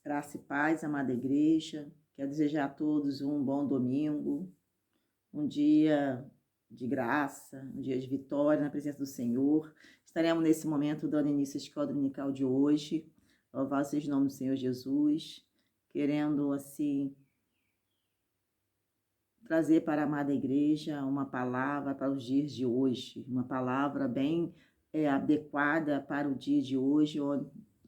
Graça e paz, amada igreja. Quero desejar a todos um bom domingo, um dia de graça, um dia de vitória na presença do Senhor. Estaremos nesse momento dando início à escola dominical de hoje. Louvado seja o nome do Senhor Jesus. Querendo, assim, trazer para a amada igreja uma palavra para os dias de hoje. Uma palavra bem adequada para o dia de hoje,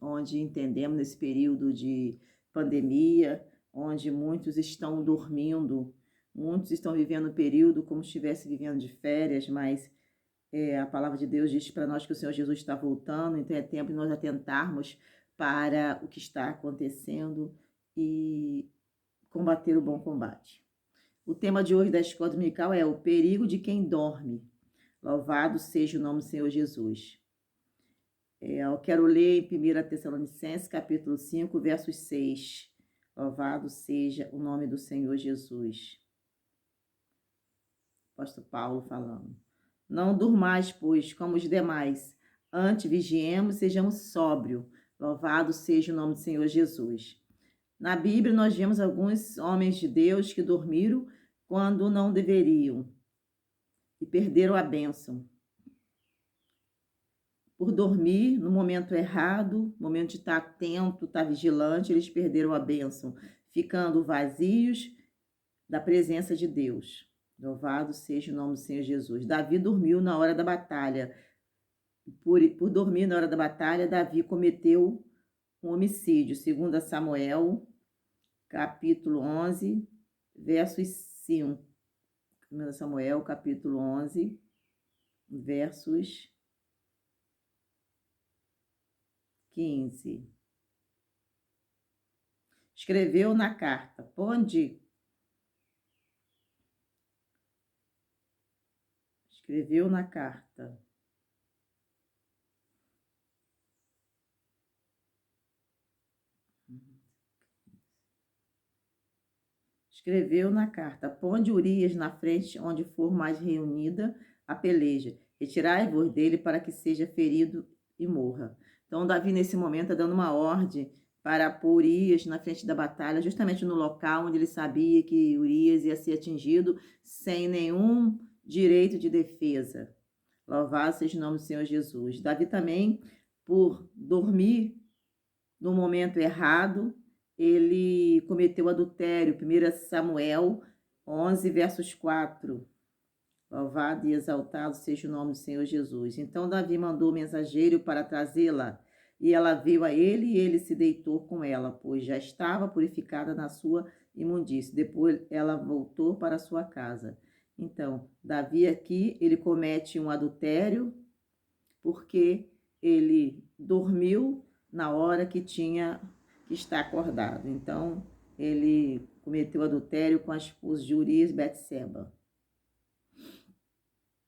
onde entendemos nesse período de pandemia, onde muitos estão dormindo, muitos estão vivendo o período como se estivesse vivendo de férias, mas a palavra de Deus diz para nós que o Senhor Jesus está voltando, então é tempo de nós atentarmos para o que está acontecendo e combater o bom combate. O tema de hoje da escola dominical é o perigo de quem dorme. Louvado seja o nome do Senhor Jesus. Eu quero ler em 1 Tessalonicenses, capítulo 5, versos 6. Louvado seja o nome do Senhor Jesus. Apóstolo Paulo falando. Não durmais, pois, como os demais. Antes vigiemos e sejamos sóbrios. Louvado seja o nome do Senhor Jesus. Na Bíblia, nós vemos alguns homens de Deus que dormiram quando não deveriam e perderam a bênção. Por dormir no momento errado, no momento de estar atento, estar vigilante, eles perderam a bênção, ficando vazios da presença de Deus. Louvado seja o nome do Senhor Jesus. Davi dormiu na hora da batalha. Por dormir na hora da batalha, Davi cometeu um homicídio. 2 Samuel, capítulo 11, versos 5. 2 Samuel, capítulo 11, versos 15. Escreveu na carta. Onde? Escreveu na carta. Escreveu na carta. Ponde Urias na frente, onde for mais reunida a peleja. Retirai-vos dele para que seja ferido e morra. Então, Davi, nesse momento, está dando uma ordem para pôr Urias na frente da batalha, justamente no local onde ele sabia que Urias ia ser atingido sem nenhum direito de defesa. Louvado seja o nome do Senhor Jesus. Davi também, por dormir no momento errado, ele cometeu adultério. 1 Samuel 11, versos 4. Louvado e exaltado seja o nome do Senhor Jesus. Então Davi mandou o mensageiro para trazê-la, e ela veio a ele, e ele se deitou com ela, pois já estava purificada na sua imundície. Depois ela voltou para sua casa. Então, Davi aqui, ele comete um adultério, porque ele dormiu na hora que tinha que estar acordado. Então, ele cometeu adultério com a esposa de Urias, Betseba.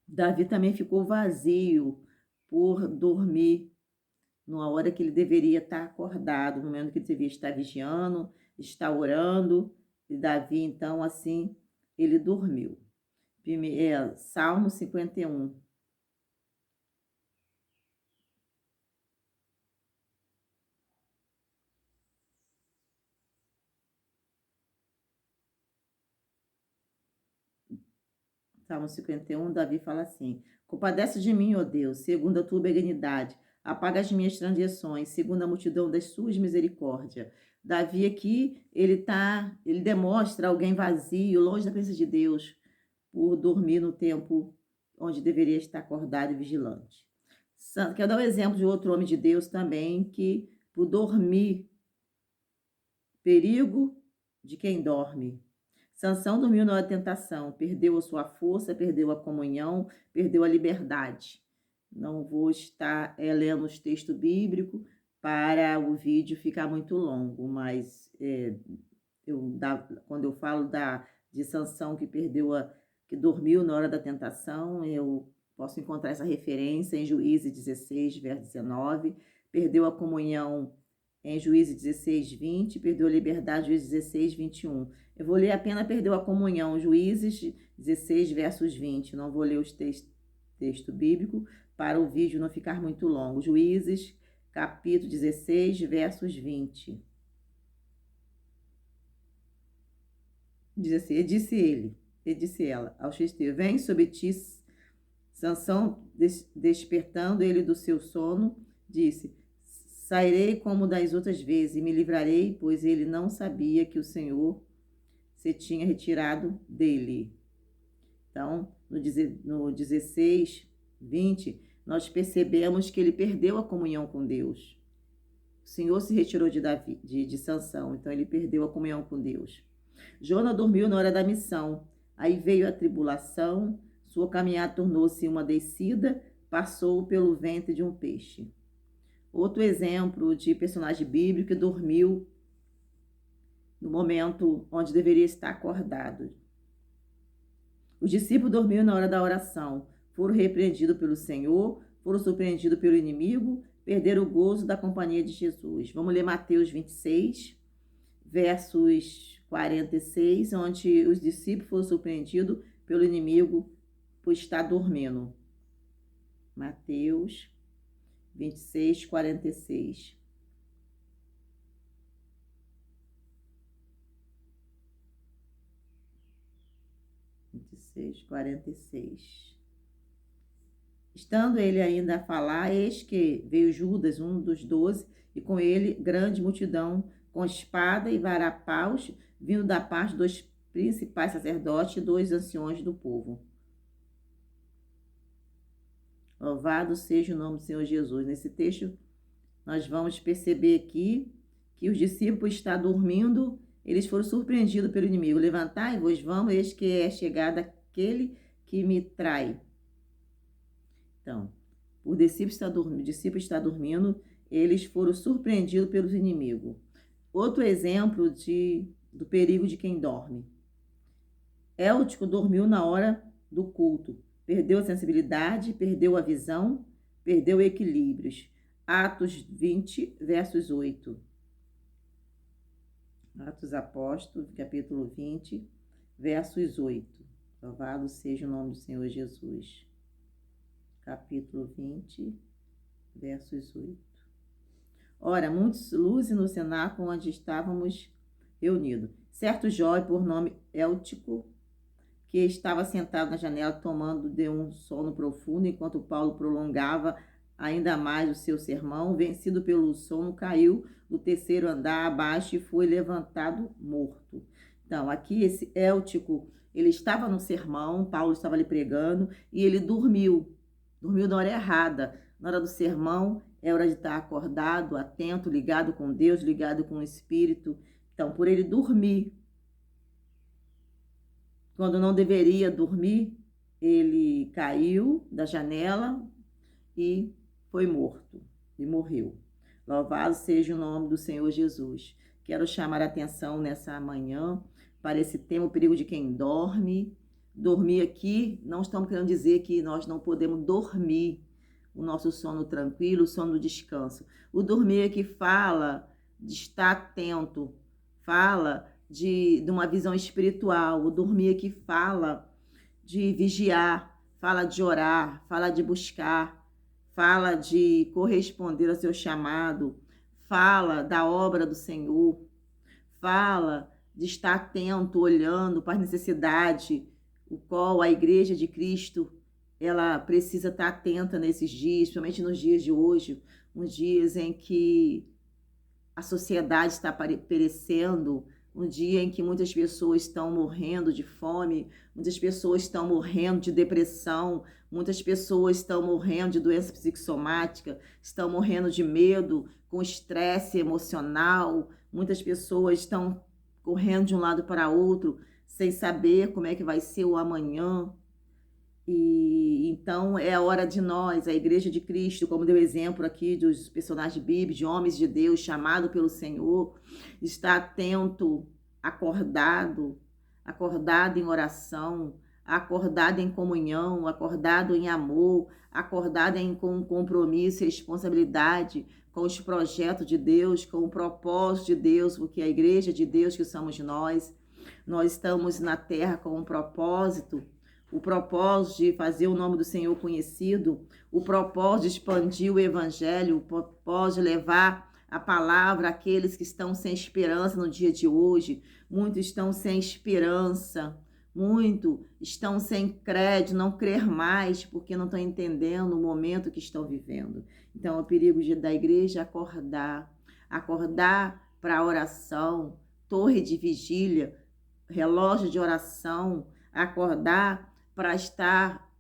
Davi também ficou vazio por dormir na hora que ele deveria estar acordado, no momento que ele devia estar vigiando, estar orando. E Davi, então, assim, ele dormiu. Salmo 51. Salmo 51, Davi fala assim: compadece de mim, ó Deus, segundo a tua benignidade. Apaga as minhas transgressões, segundo a multidão das suas misericórdias. Davi aqui, ele demonstra alguém vazio, longe da presença de Deus, por dormir no tempo onde deveria estar acordado e vigilante. Quero dar um exemplo de outro homem de Deus também, que por dormir, perigo de quem dorme. Sansão dormiu na hora da tentação, perdeu a sua força, perdeu a comunhão, perdeu a liberdade. Não vou estar lendo os textos bíblicos para o vídeo ficar muito longo, mas quando eu falo de Sansão que dormiu na hora da tentação, eu posso encontrar essa referência em Juízes 16, verso 19, perdeu a comunhão em Juízes 16, 20, perdeu a liberdade, Juízes 16, 21. Eu vou ler apenas perdeu a comunhão, Juízes 16, versos 20. Não vou ler os texto bíblico para o vídeo não ficar muito longo. Juízes, capítulo 16, versos 20. diz assim, e disse ela aos filisteus, vem sobre ti. Sansão, despertando ele do seu sono, disse, sairei como das outras vezes e me livrarei, pois ele não sabia que o Senhor se tinha retirado dele. Então, no 16, 20, nós percebemos que ele perdeu a comunhão com Deus. O Senhor se retirou de Sansão, então ele perdeu a comunhão com Deus. Jona dormiu na hora da missão. Aí veio a tribulação, sua caminhada tornou-se uma descida, passou pelo ventre de um peixe. Outro exemplo de personagem bíblico que dormiu no momento onde deveria estar acordado. Os discípulos dormiram na hora da oração, foram repreendidos pelo Senhor, foram surpreendidos pelo inimigo, perderam o gozo da companhia de Jesus. Vamos ler Mateus 26, versos 46, onde os discípulos foram surpreendidos pelo inimigo por estar dormindo. Mateus 26, 46. Estando ele ainda a falar, eis que veio Judas, um dos 12, e com ele grande multidão, com espada e varapaus, vindo da parte dos principais sacerdotes e dos anciões do povo. Louvado seja o nome do Senhor Jesus. Nesse texto, nós vamos perceber aqui que os discípulos estão dormindo, eles foram surpreendidos pelo inimigo. Levantai-vos, vamos, eis que é chegado aquele que me trai. Então, o discípulo está dormindo, eles foram surpreendidos pelos inimigos. Outro exemplo do perigo de quem dorme. Eutico dormiu na hora do culto. Perdeu a sensibilidade, perdeu a visão, perdeu equilíbrios. Atos 20, versos 8. Atos Apóstolos, capítulo 20, versos 8. Louvado seja o nome do Senhor Jesus. Capítulo 20, versos 8. Ora, muitos luzes no cenáculo onde estávamos reunidos. Certo jovem, por nome Eutico, que estava sentado na janela tomando de um sono profundo, enquanto Paulo prolongava ainda mais o seu sermão, vencido pelo sono, caiu do terceiro andar abaixo e foi levantado morto. Então, aqui esse Eutico, ele estava no sermão, Paulo estava ali pregando, e ele dormiu na hora errada. Na hora do sermão, é hora de estar acordado, atento, ligado com Deus, ligado com o Espírito. Então, por ele dormir, quando não deveria dormir, ele caiu da janela e foi morto, e morreu. Louvado seja o nome do Senhor Jesus. Quero chamar a atenção nessa manhã para esse tema, o perigo de quem dorme. Dormir aqui, não estamos querendo dizer que nós não podemos dormir o nosso sono tranquilo, o sono do descanso. O dormir aqui fala de estar atento, fala de uma visão espiritual. O dormir aqui fala de vigiar, fala de orar, fala de buscar, fala de corresponder ao seu chamado, fala da obra do Senhor, fala de estar atento, olhando para as necessidades, o qual a Igreja de Cristo, ela precisa estar atenta nesses dias, principalmente nos dias de hoje, uns dias em que a sociedade está perecendo, um dia em que muitas pessoas estão morrendo de fome, muitas pessoas estão morrendo de depressão, muitas pessoas estão morrendo de doença psicossomática, estão morrendo de medo, com estresse emocional, muitas pessoas estão correndo de um lado para outro, sem saber como é que vai ser o amanhã. E então é a hora de nós, a Igreja de Cristo, como deu exemplo aqui dos personagens bíblicos, de homens de Deus, chamado pelo Senhor, estar atento, acordado em oração, acordado em comunhão, acordado em amor, acordado com compromisso e responsabilidade com os projetos de Deus, com o propósito de Deus, porque a Igreja de Deus que somos nós estamos na terra com um propósito, o propósito de fazer o nome do Senhor conhecido, o propósito de expandir o Evangelho, o propósito de levar a palavra àqueles que estão sem esperança no dia de hoje. Muitos estão sem esperança, muitos estão sem crédito, não crer mais, porque não estão entendendo o momento que estão vivendo. Então, é o perigo da igreja acordar para a oração, torre de vigília, relógio de oração, acordar para estar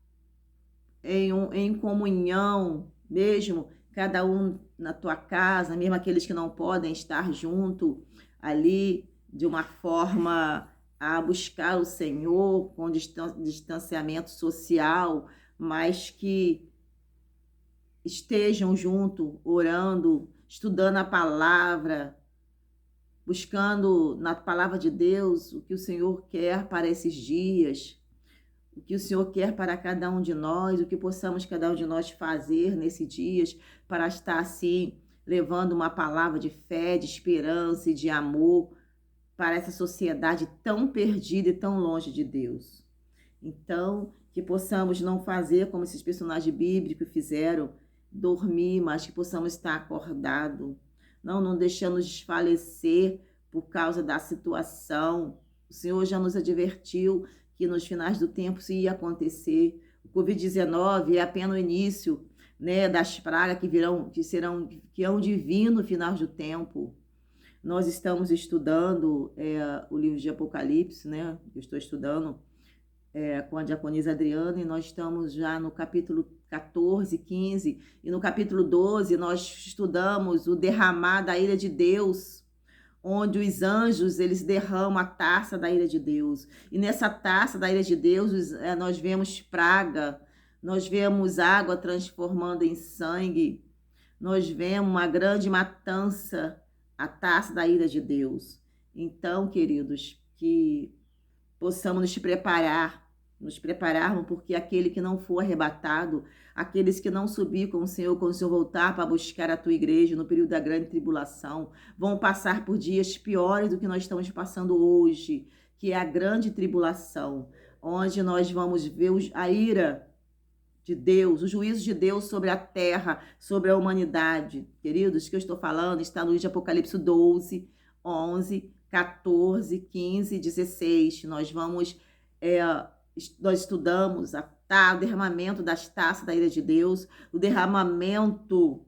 em comunhão, mesmo cada um na tua casa, mesmo aqueles que não podem estar junto ali de uma forma a buscar o Senhor com distanciamento social, mas que estejam junto, orando, estudando a palavra, buscando na palavra de Deus o que o Senhor quer para esses dias, o que o Senhor quer para cada um de nós, o que possamos cada um de nós fazer nesses dias para estar assim, levando uma palavra de fé, de esperança e de amor para essa sociedade tão perdida e tão longe de Deus. Então, que possamos não fazer como esses personagens bíblicos fizeram, dormir, mas que possamos estar acordados, não deixando desfalecer por causa da situação. O Senhor já nos advertiu que nos finais do tempo isso ia acontecer. O Covid-19 é apenas o início, né, das pragas que hão de vir no final do tempo. Nós estamos estudando o livro de Apocalipse, né? Eu estou estudando com a diaconisa Adriana, e nós estamos já no capítulo 14, 15, e no capítulo 12 nós estudamos o derramar da ira de Deus, onde os anjos, eles derramam a taça da ira de Deus. E nessa taça da ira de Deus, nós vemos praga, nós vemos água transformando em sangue, nós vemos uma grande matança, a taça da ira de Deus. Então, queridos, que possamos nos prepararmos, porque aquele que não for arrebatado, aqueles que não subir com o Senhor, quando o Senhor voltar para buscar a tua igreja no período da grande tribulação, vão passar por dias piores do que nós estamos passando hoje, que é a grande tribulação, onde nós vamos ver a ira de Deus, o juízo de Deus sobre a terra, sobre a humanidade. Queridos, o que eu estou falando está no livro de Apocalipse 12, 11, 14, 15, 16. Nós estudamos o derramamento das taças da ira de Deus, o derramamento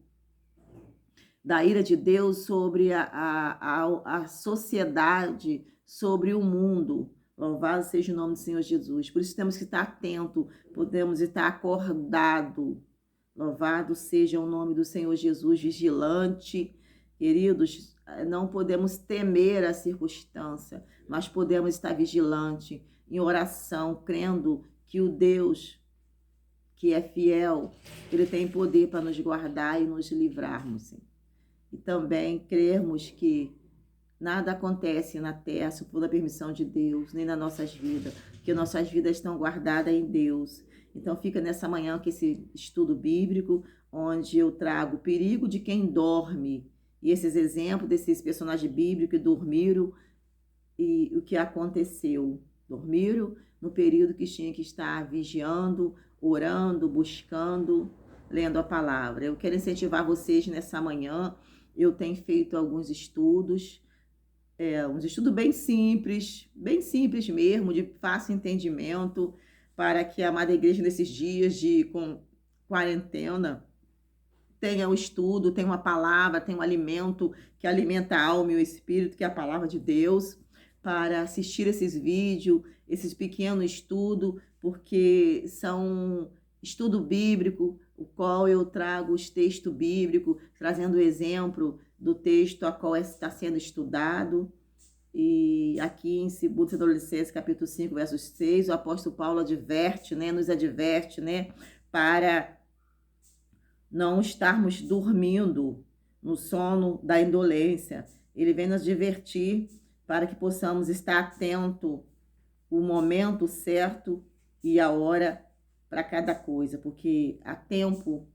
da ira de Deus sobre a sociedade, sobre o mundo. Louvado seja o nome do Senhor Jesus. Por isso temos que estar atento, podemos estar acordado. Louvado seja o nome do Senhor Jesus, vigilante. Queridos, não podemos temer a circunstância, mas podemos estar vigilante, em oração, crendo que o Deus que é fiel, ele tem poder para nos guardar e nos livrarmos. E também crermos que nada acontece na terra se for da permissão de Deus, nem nas nossas vidas, porque nossas vidas estão guardadas em Deus. Então fica nessa manhã com esse estudo bíblico, onde eu trago o perigo de quem dorme, e esses exemplos desses personagens bíblicos que dormiram e o que aconteceu. Dormiram no período que tinha que estar vigiando, orando, buscando, lendo a palavra. Eu quero incentivar vocês nessa manhã. Eu tenho feito alguns estudos, uns estudos bem simples mesmo, de fácil entendimento, para que a amada igreja nesses dias de quarentena tenha o estudo, tenha uma palavra, tenha um alimento que alimenta a alma e o espírito, que é a palavra de Deus, para assistir esses vídeos, esses pequenos estudos, porque são estudo bíblico, o qual eu trago os textos bíblicos, trazendo o exemplo do texto a qual está sendo estudado. E aqui em 2 Tessalonicenses, capítulo 5, verso 6, o apóstolo Paulo nos adverte, para não estarmos dormindo no sono da indolência. Ele vem nos advertir para que possamos estar atento o momento certo e a hora para cada coisa, porque há tempo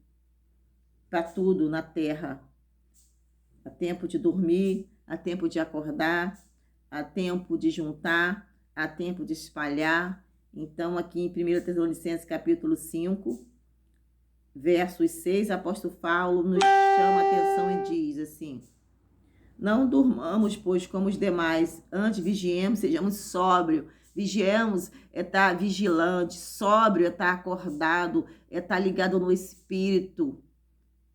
para tudo na terra. Há tempo de dormir, há tempo de acordar, há tempo de juntar, há tempo de espalhar. Então, aqui em 1 Tessalonicenses, capítulo 5, versos 6, o apóstolo Paulo nos chama a atenção e diz assim: Não durmamos, pois, como os demais. Antes vigiemos, sejamos sóbrios. Vigiemos é estar vigilante, sóbrio é estar acordado, é estar ligado no Espírito,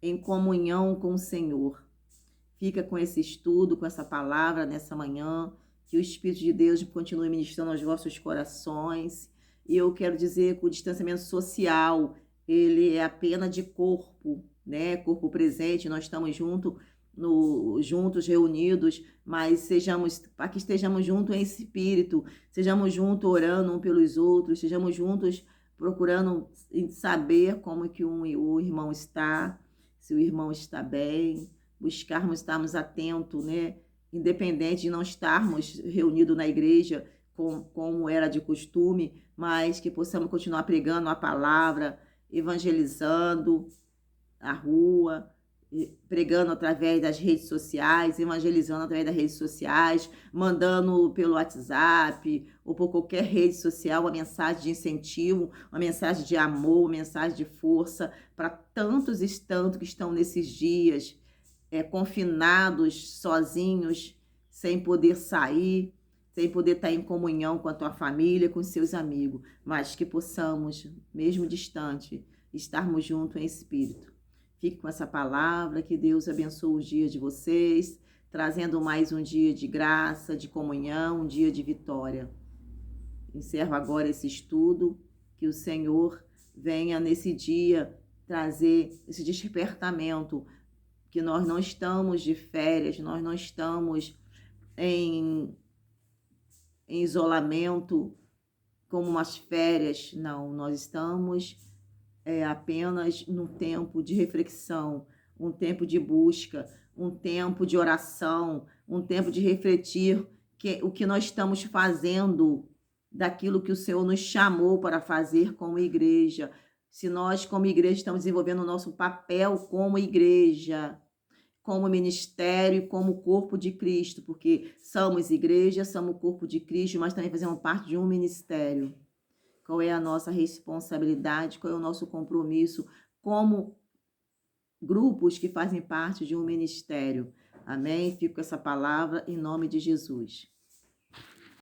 em comunhão com o Senhor. Fica com esse estudo, com essa palavra nessa manhã, que o Espírito de Deus continue ministrando aos vossos corações. E eu quero dizer que o distanciamento social, ele é apenas de corpo, né? Corpo presente, nós estamos juntos, reunidos, mas para que estejamos juntos em espírito, sejamos juntos orando um pelos outros, sejamos juntos procurando saber como que o irmão está, se o irmão está bem, estarmos atentos, né? Independente de não estarmos reunidos na igreja como era de costume, mas que possamos continuar pregando a palavra, evangelizando a rua, pregando através das redes sociais, evangelizando através das redes sociais, mandando pelo WhatsApp ou por qualquer rede social uma mensagem de incentivo, uma mensagem de amor, uma mensagem de força para tantos e tantos que estão nesses dias confinados, sozinhos, sem poder sair, sem poder estar em comunhão com a tua família, com seus amigos, mas que possamos, mesmo distante, estarmos juntos em espírito. Fique com essa palavra, que Deus abençoe os dias de vocês, trazendo mais um dia de graça, de comunhão, um dia de vitória. Encerro agora esse estudo, que o Senhor venha nesse dia trazer esse despertamento, que nós não estamos de férias, nós não estamos em isolamento como umas férias, não, nós estamos apenas num tempo de reflexão, um tempo de busca, um tempo de oração, um tempo de refletir o que nós estamos fazendo daquilo que o Senhor nos chamou para fazer como igreja. Se nós, como igreja, estamos desenvolvendo o nosso papel como igreja, como ministério, como corpo de Cristo, porque somos igreja, somos corpo de Cristo, mas também fazemos parte de um ministério. Qual é a nossa responsabilidade, qual é o nosso compromisso como grupos que fazem parte de um ministério. Amém? Fico com essa palavra em nome de Jesus.